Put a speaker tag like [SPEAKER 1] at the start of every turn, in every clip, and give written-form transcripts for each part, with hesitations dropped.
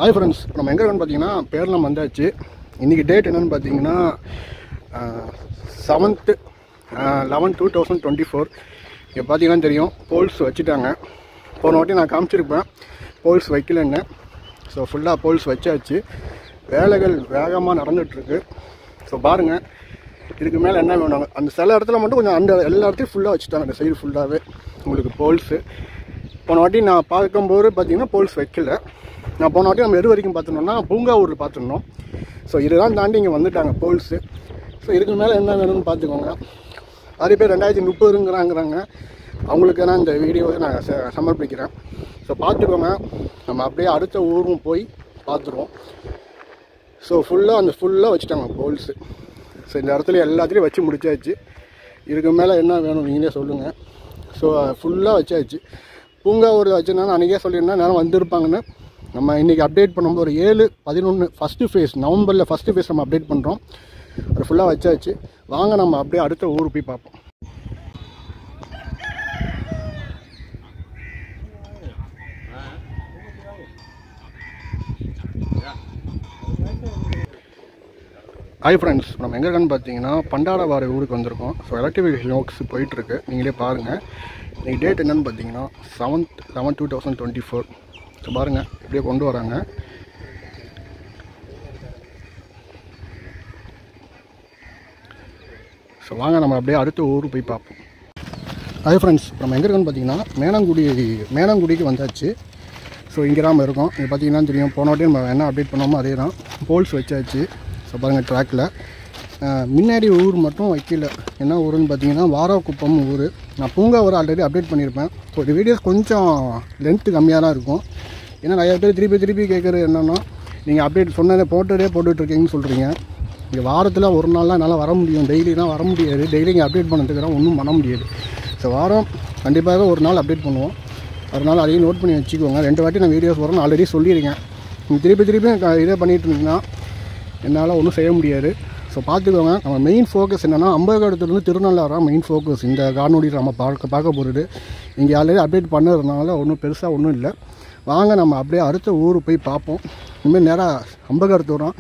[SPEAKER 1] Hi friends, நம்ம எங்கே இருக்கோன்னு பார்த்தீங்கன்னா பேரளம் வந்தாச்சு. இன்றைக்கி டேட் என்னென்னு பார்த்தீங்கன்னா 7th 11/2024. இங்கே பார்த்தீங்கன்னா தெரியும், போல்ஸ் வச்சுட்டாங்க. போன வாட்டி நான் காமிச்சிருப்பேன் போல்ஸ் வைக்கலன்னு. ஸோ ஃபுல்லாக போல்ஸ் வச்சாச்சு. வேலைகள் வேகமாக நடந்துகிட்ருக்கு. ஸோ பாருங்கள், இதுக்கு மேலே என்ன வேணும். அந்த சில இடத்துல மட்டும் கொஞ்சம் அந்த எல்லா இடத்தையும் ஃபுல்லாக வச்சுட்டாங்க. அந்த சைடு ஃபுல்லாகவே உங்களுக்கு போல்ஸு. போன வாட்டி நான் பார்க்கும்போது பார்த்தீங்கன்னா போல்ஸ் வைக்கல. நான் போன வாட்டி நம்ம எது வரைக்கும் பார்த்துருந்தோம்னா பூங்காவூரில் பார்த்துருந்தோம். ஸோ இதுதான் தாண்டி இங்கே வந்துட்டாங்க போல்ஸு. ஸோ இதுக்கு மேலே என்ன வேணும்னு பார்த்துக்கோங்க. நிறைய பேர் 2030ங்கிறாங்க. அவங்களுக்கு நான் இந்த வீடியோவை நான் சமர்ப்பிக்கிறேன். ஸோ பார்த்துக்கோங்க. நம்ம அப்படியே அடுத்த ஊரும் போய் பார்த்துருவோம். ஸோ ஃபுல்லாக வச்சுட்டாங்க போல்ஸு. ஸோ இந்த இடத்துல எல்லாத்துலேயும் வச்சு முடிச்சாச்சு. இதுக்கு மேலே என்ன வேணும் நீங்களே சொல்லுங்கள். ஸோ ஃபுல்லாக வச்சாச்சு. பூங்காவூர் வச்சுருந்தாலும் அன்றைக்கே சொல்லியிருந்தா நேரம் வந்திருப்பாங்கன்னு. நம்ம இன்றைக்கி அப்டேட் பண்ணும்போது ஒரு 7/11 ஃபஸ்ட்டு ஃபேஸ், நவம்பரில் ஃபஸ்ட்டு ஃபேஸ் நம்ம அப்டேட் பண்ணுறோம். அது ஃபுல்லாக வச்சாச்சு. வாங்க நம்ம அப்படியே அடுத்த ஊருக்கு போய் பார்ப்போம். ஹாய் ஃப்ரெண்ட்ஸ், நம்ம எங்கே இருக்கான்னு பார்த்தீங்கன்னா பண்டாரவாறு ஊருக்கு வந்திருக்கோம். ஸோ எலக்ட்ரிஃபிகேஷன் ஒர்க்ஸ் போயிட்டுருக்கு. நீங்களே பாருங்கள். இன்றைக்கி டேட் என்னென்னு பார்த்தீங்கன்னா 7th 11/2024. ஸோ பாருங்கள் இப்படியே கொண்டு வராங்க. ஸோ வாங்க நம்ம அப்படியே அடுத்த ஊருக்கு போய் பார்ப்போம். ஹாய் ஃப்ரெண்ட்ஸ், நம்ம எங்கே இருக்கோன்னு பார்த்தீங்கன்னா மேனாங்குடிக்கு வந்தாச்சு. ஸோ இங்கே தான் இருக்கோம். இங்கே பார்த்தீங்கன்னா தெரியும், போன வாட்டி நம்ம என்ன அப்டேட் பண்ணோமோ அதே தான். போல்ஸ் வச்சாச்சு. ஸோ பாருங்கள் ட்ராக்கில் முன்னாடி ஊர் மட்டும் வைக்கல. என்ன ஊருன்னு பார்த்தீங்கன்னா வாராக்குப்பம் ஊர். நான் பூங்காவூர் ஆல்ரெடி அப்டேட் பண்ணியிருப்பேன். ஸோ இந்த வீடியோஸ் கொஞ்சம் லென்த்து கம்மியாக தான் இருக்கும். ஏன்னா நிறைய பேர் திருப்பி கேட்குறது என்னென்னா, நீங்கள் அப்டேட் சொன்னதை போட்டுட்ருக்கீங்கன்னு சொல்கிறீங்க. இங்கே வாரத்தில் ஒரு நாள்லாம் என்னால் வர முடியும், டெய்லிலாம் வர முடியாது. டெய்லி இங்கே அப்டேட் பண்ணுறதுக்குலாம் ஒன்றும் பண்ண முடியாது. ஸோ வாரம் கண்டிப்பாக ஒரு நாள் அப்டேட் பண்ணுவோம். அதனால் அதையும் நோட் பண்ணி வச்சுக்கோங்க. 2 வாட்டி நான் வீடியோஸ் வரேன்னு ஆல்ரெடி சொல்லியிருக்கேன். நீங்கள் திருப்பி இதே பண்ணிகிட்டு இருந்தீங்கன்னா என்னால் ஒன்றும் செய்ய முடியாது. ஸோ பார்த்துக்கோங்க. நம்ம மெயின் ஃபோக்கஸ் என்னென்னா அம்பகத்துலேருந்து திருநள்ளாறு மெயின் ஃபோக்கஸ். இந்த காணொலி நம்ம பார்க்க போகிறது இங்கே ஆல்ரெடி அப்டேட் பண்ணுறதுனால ஒன்றும் பெருசாக ஒன்றும் இல்லை. வாங்க நம்ம அப்படியே அடுத்த ஊருக்கு போய் பார்ப்போம். இனிமேல் நேராக அம்பகத்து வரோம்.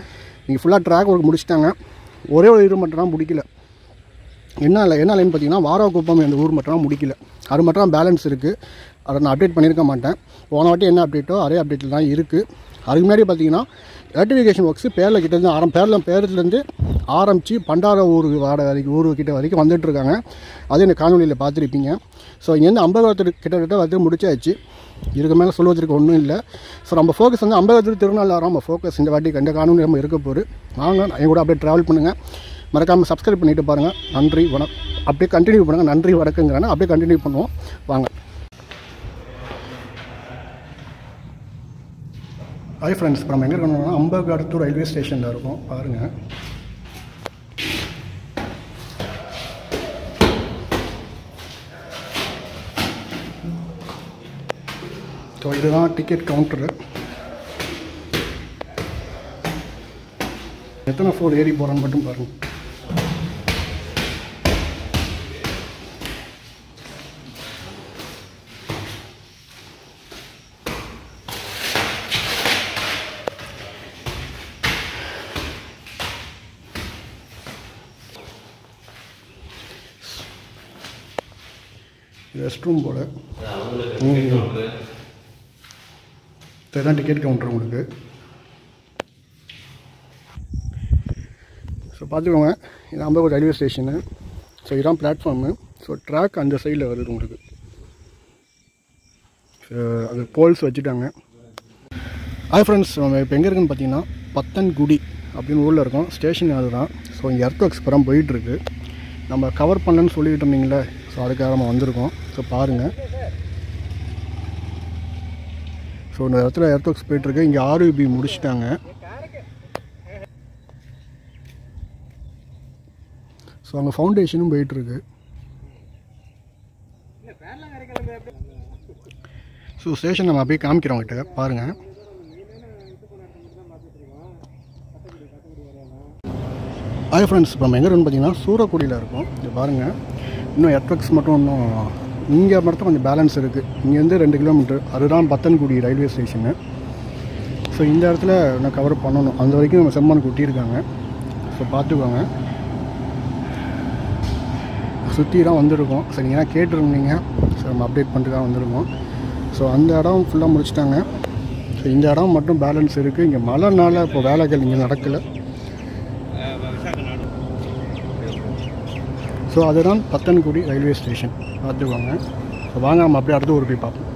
[SPEAKER 1] இங்கே ஃபுல்லாக ட்ராக் ஒர்க் முடிச்சிட்டாங்க. ஒரே ஒரு இது மட்டும் தான் முடிக்கல. என்னன்னு பார்த்தீங்கன்னா வாராக்குப்பம் இந்த ஊர் மட்டும் தான் முடிக்கல. அது மட்டும் தான் பேலன்ஸ் இருக்குது. அதை நான் அப்டேட் பண்ணியிருக்க மாட்டேன். போன வாட்டி என்ன அப்டேட்டோ அதே அப்டேட்டில் தான் இருக்குது. அதுக்கு முன்னாடி பார்த்தீங்கன்னா எலக்ட்ரிஃபிகேஷன் ஒர்க்ஸ் பேரளத்துலேருந்து ஆரம்பித்து பண்டார ஊருக்கிட்ட வரைக்கும் வந்துட்டுருக்காங்க. அது இந்த காணொலியில் பார்த்துருப்பீங்க. ஸோ இங்கேருந்து அம்பகத்து கிட்டத்தட்ட வந்து முடிச்சாச்சு. இதுக்கு மேலே சொல்வதற்கு ஒன்றும் இல்லை. ஸோ நம்ம ஃபோக்கஸ் வந்து அம்பகத்து திருநள்ளாறு நம்ம ஃபோக்கஸ் இந்த வாட்டி இந்த காணொலி நம்ம இருக்க போகுது. வாங்க என் கூட அப்படியே ட்ராவல் பண்ணுங்கள். மறக்காமல் சப்ஸ்கிரைப் பண்ணிவிட்டு பாருங்கள். நன்றி வணக்கம். அப்படியே கண்டினியூ பண்ணுங்கள். நன்றி வணக்கங்கிறானே அப்படியே கண்டினியூ பண்ணுவோம். வாங்க. ஹாய் ஃப்ரெண்ட்ஸ், இப்போ நம்ம எங்கே இருக்கணும்னா அம்பகத்து ரயில்வே ஸ்டேஷனில் இருக்கோம். பாருங்கள். ஸோ இதுதான் டிக்கெட் கவுண்டரு. எத்தனை ஃப்ளோர் ஏறி போகிறான்னு மட்டும் பாருங்கள். ரெஸ்ட் ரூம் போல் இதுதான் டிக்கெட் கவுண்டர் உங்களுக்கு. ஸோ பார்த்துக்கோங்க, இது அம்பகத்து ரயில்வே ஸ்டேஷனு. ஸோ இதுதான் பிளாட்ஃபார்மு. ஸோ ட்ராக் அந்த சைடில் வருது உங்களுக்கு. ஸோ அது போல்ஸ் வச்சுட்டாங்க. ஹாய் ஃப்ரெண்ட்ஸ், நம்ம இப்போ எங்கே இருக்குன்னு பார்த்தீங்கன்னா பத்தன்குடி அப்படின்னு ஊரில் இருக்கோம். ஸ்டேஷன் அதுதான். ஸோ இங்கே எர்த் ஒர்க்ஸ் பரம் போயிட்டுருக்கு. நம்ம கவர் பண்ணலன்னு சொல்லிக்கிட்டு இருந்தீங்களே, ஸோ அதுக்காக நம்ம வந்திருக்கோம். ஸோ பாருங்கள். ஸோ இந்த இடத்துல எர்த் ஒர்க்ஸ் போயிட்டுருக்கு. இங்கே ஆர்யூபி முடிச்சிட்டாங்க. ஸோ அங்கே ஃபவுண்டேஷனும் போயிட்டுருக்கு. ஸோ ஸ்டேஷன் நம்ம அப்படியே காமிக்கிறவங்கிட்ட பாருங்கள். ஹாய் ஃப்ரெண்ட்ஸ், இப்போ நம்ம எங்கே இருக்குன்னு பார்த்தீங்கன்னா சூரக்குடியில் இருக்கோம். இது பாருங்கள், இன்னும் எர்த்வொர்க்ஸ் மட்டும் இன்னும் இங்கே மட்டும் கொஞ்சம் பேலன்ஸ் இருக்குது. இங்கேருந்து 2 கிலோமீட்டர், அதுதான் பத்தன்குடி ரயில்வே ஸ்டேஷனு. ஸோ இந்த இடத்துல நான் கவர் பண்ணணும். அந்த வரைக்கும் நம்ம செம்மண் கொட்டியிருக்காங்க. ஸோ பார்த்துக்கோங்க. சுற்றி தான் வந்திருக்கோம். ஸோ நீங்கள் ஏன்னா கேட்டுருந்தீங்க. ஸோ நம்ம அப்டேட் பண்ணுறதுக்காக வந்திருக்கோம். ஸோ அந்த இடம் ஃபுல்லாக முடிச்சிட்டாங்க. ஸோ இந்த இடம் மட்டும் பேலன்ஸ் இருக்குது. இங்கே மழைனால இப்போ வேலைகள் இங்கே நடக்கலை. ஸோ அதுதான் பத்தன்குடி ரயில்வே ஸ்டேஷன். பார்த்துக்கோங்க. ஸோ வாங்க நம்ம அப்படியே அடுத்து ஒரு போய் பார்ப்போம்.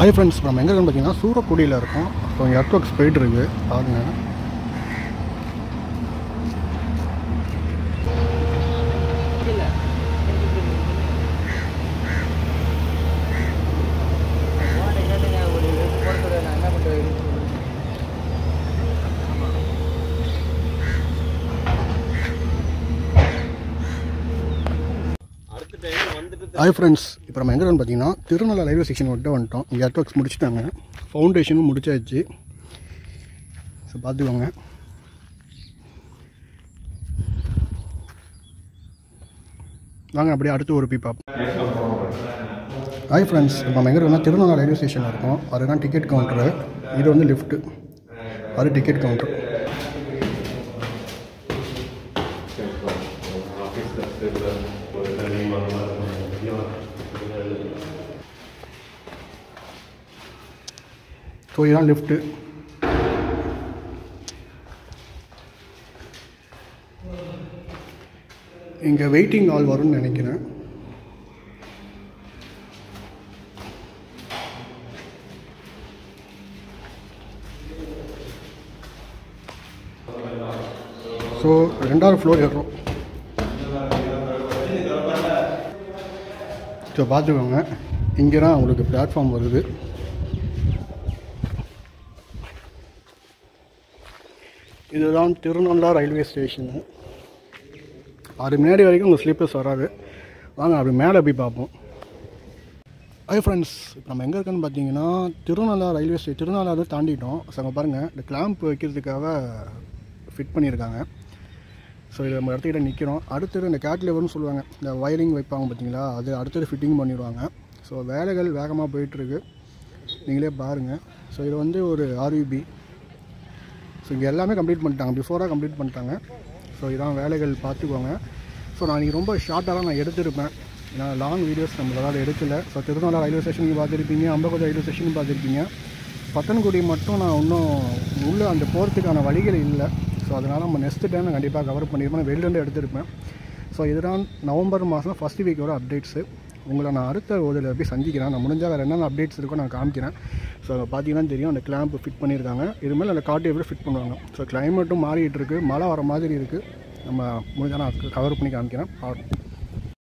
[SPEAKER 1] ஹாய் ஃப்ரெண்ட்ஸ், நம்ம எங்கே இருக்குன்னு பார்த்தீங்கன்னா சூரக்குடியில் இருக்கோம். ஸோ இங்கே எர்த் ஒர்க்ஸ் போயிட்டுருக்கு பாருங்கள். ஹாய் ஃப்ரெண்ட்ஸ், இப்போ நம்ம எங்கே பார்த்தீங்கன்னா திருநெல்வேலி ரயில்வே ஸ்டேஷன் வந்துட்டோம். இங்கே எர்த் ஒர்க்ஸ் முடிச்சுட்டாங்க. ஃபவுண்டேஷனும் முடிச்சாச்சு. ஸோ பார்த்துக்கோங்க. வாங்க அப்படியே அடுத்து ஒரு போய் பார்ப்போம். ஹாய் ஃப்ரெண்ட்ஸ், இப்போ நம்ம எங்கே இருக்கோம்னா திருநெல்வேலி ரயில்வே ஸ்டேஷனில் இருக்கோம். அதுதான் டிக்கெட் கவுண்டரு. இது வந்து லிஃப்ட்டு, அது டிக்கெட் கவுண்டர். ஸோ இதுதான் லிஃப்ட்டு. இங்கே வெயிட்டிங் ஆல் வரும்னு நினைக்கிறேன். ஸோ 2வது ஃப்ளோர் ஏறுறோம். ஸோ பார்த்துக்கோங்க. இங்கே தான் உங்களுக்கு பிளாட்ஃபார்ம் வருது. இதுதான் திருநெல்வேலி ரயில்வே ஸ்டேஷனு. அது முன்னாடி வரைக்கும் உங்கள் ஸ்லீப்பர்ஸ் வராது. வாங்க அப்படி மேலே போய் பார்ப்போம். ஹாய் ஃப்ரெண்ட்ஸ், இப்போ நம்ம எங்கே இருக்கோன்னு பார்த்தீங்கன்னா திருநெல்வேலி ரயில்வே ஸ்டேஷன். திருநெல்வேலி தாண்டிட்டோம். ஸோ அங்கே பாருங்கள், இந்த கிளாம்ப் வைக்கிறதுக்காக ஃபிட் பண்ணியிருக்காங்க. ஸோ இதை நம்ம இடத்துக்கிட்ட நிற்கிறோம். அடுத்தது இந்த கேட்லிவர்னு சொல்லுவாங்க, இந்த வயரிங் வைப்பாங்க பார்த்தீங்களா, அது அடுத்தது ஃபிட்டிங் பண்ணிடுவாங்க. ஸோ வேலைகள் வேகமாக போயிட்டுருக்கு, நீங்களே பாருங்கள். ஸோ இது வந்து ஒரு ஆர்விபி. ஸோ இங்கே எல்லாமே கம்ப்ளீட் பண்ணிட்டாங்க, பிஃபோராக கம்ப்ளீட் பண்ணிட்டாங்க. ஸோ இதான் வேலைகள் பார்த்துக்கோங்க. ஸோ நான் இன்றைக்கி ரொம்ப ஷார்ட்டாக தான் நான் எடுத்திருப்பேன், ஏன்னா லாங் வீடியோஸ் நம்மளால் எடுக்கலை. ஸோ திருநெல்வேலி ரயில்வே ஸ்டேஷனுக்கு பார்த்துருப்பீங்க, அம்பக்குடி ரயில்வே ஸ்டேஷனுக்கு பார்த்துருப்பீங்க. பத்தன்குடி மட்டும் நான் இன்னும் உள்ளே அந்த போகிறதுக்கான வழிகள் இல்லை. ஸோ அதனால் நம்ம நெக்ஸ்ட் டைம் நான் கண்டிப்பாக கவர் பண்ணியிருப்பேன். நான் வெளிலேருந்து எடுத்திருப்பேன். ஸோ இதுதான் நவம்பர் மாதம் ஃபஸ்ட் வீக்கோட அப்டேட்ஸு. உங்களை நான் அடுத்த ஒரு போய் சந்திக்கிறேன். நான் முடிஞ்சால் வேறு என்னென்ன அப்டேட்ஸ் இருக்கோ நான் காமிக்கிறேன். ஸோ பார்த்தீங்கன்னா தெரியும், அந்த கிளாம்ப் ஃபிட் பண்ணியிருக்காங்க. இதுமாதிரி அந்த காட்டு எப்படி ஃபிட் பண்ணுவாங்க. ஸோ கிளைமேட்டும் மாறிட்டு இருக்குது, மழை வர மாதிரி இருக்குது. நம்ம முடிஞ்சால் நான் கவர் பண்ணி காமிக்கிறேன், பாருங்கள்.